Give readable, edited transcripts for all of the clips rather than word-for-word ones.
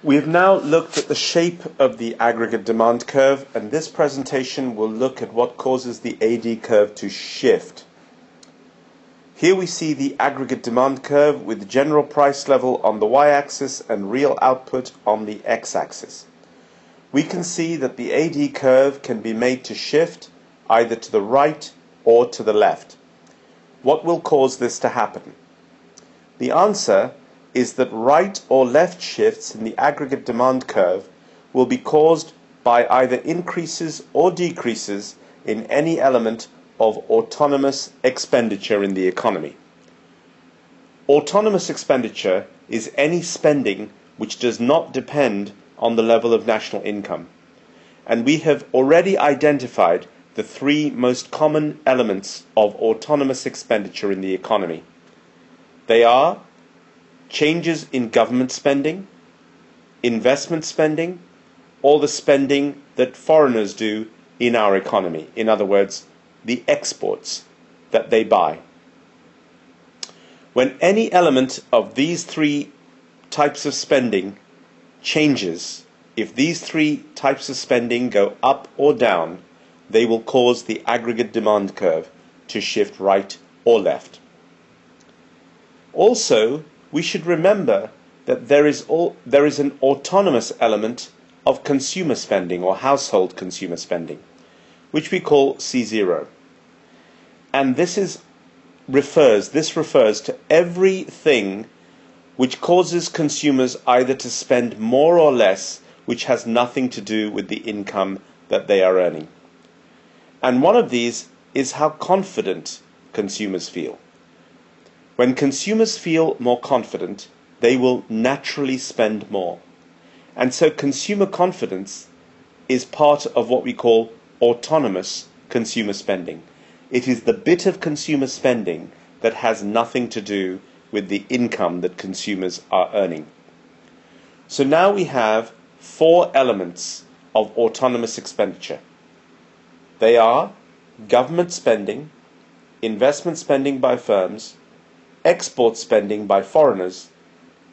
We have now looked at the shape of the aggregate demand curve, and this presentation will look at what causes the AD curve to shift. Here we see the aggregate demand curve with general price level on the y-axis and real output on the x-axis. We can see that the AD curve can be made to shift either to the right or to the left. What will cause this to happen? The answer is that right or left shifts in the aggregate demand curve will be caused by either increases or decreases in any element of autonomous expenditure in the economy. Autonomous expenditure is any spending which does not depend on the level of national income. And we have already identified the three most common elements of autonomous expenditure in the economy. They are changes in government spending, investment spending, or the spending that foreigners do in our economy. In other words, the exports that they buy. When any element of these three types of spending changes, if these three types of spending go up or down, they will cause the aggregate demand curve to shift right or left. Also, we should remember that there is an autonomous element of consumer spending or household consumer spending, which we call C0. And this refers to everything which causes consumers either to spend more or less, which has nothing to do with the income that they are earning. And one of these is how confident consumers feel. When consumers feel more confident, they will naturally spend more. And so consumer confidence is part of what we call autonomous consumer spending. It is the bit of consumer spending that has nothing to do with the income that consumers are earning. So now we have four elements of autonomous expenditure. They are government spending, investment spending by firms, export spending by foreigners,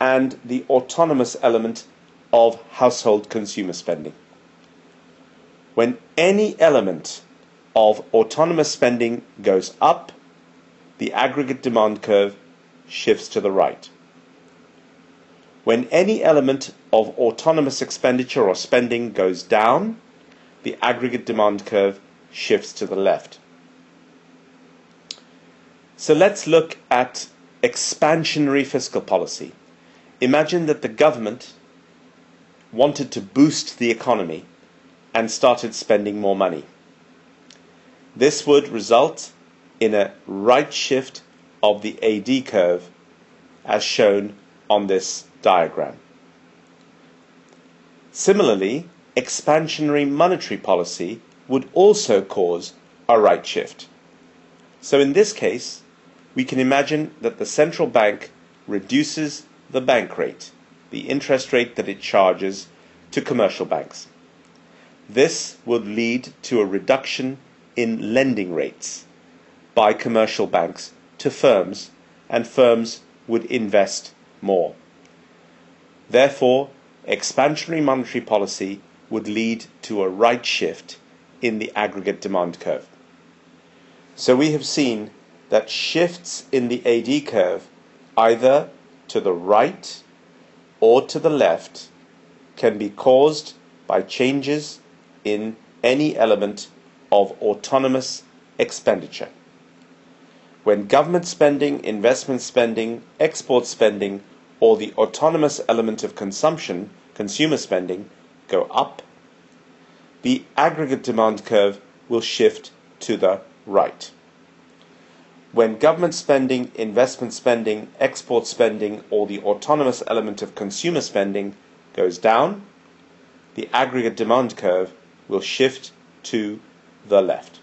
and the autonomous element of household consumer spending. When any element of autonomous spending goes up, the aggregate demand curve shifts to the right. When any element of autonomous expenditure or spending goes down, the aggregate demand curve shifts to the left. So let's look at expansionary fiscal policy. Imagine that the government wanted to boost the economy and started spending more money. This would result in a right shift of the AD curve as shown on this diagram. Similarly, expansionary monetary policy would also cause a right shift. So in this case, we can imagine that the central bank reduces the bank rate, the interest rate that it charges to commercial banks. This would lead to a reduction in lending rates by commercial banks to firms, and firms would invest more. Therefore, expansionary monetary policy would lead to a right shift in the aggregate demand curve. So we have seen that shifts in the AD curve, either to the right or to the left, can be caused by changes in any element of autonomous expenditure. When government spending, investment spending, export spending, or the autonomous element of consumption, consumer spending, go up, the aggregate demand curve will shift to the right. When government spending, investment spending, export spending, or the autonomous element of consumer spending goes down, the aggregate demand curve will shift to the left.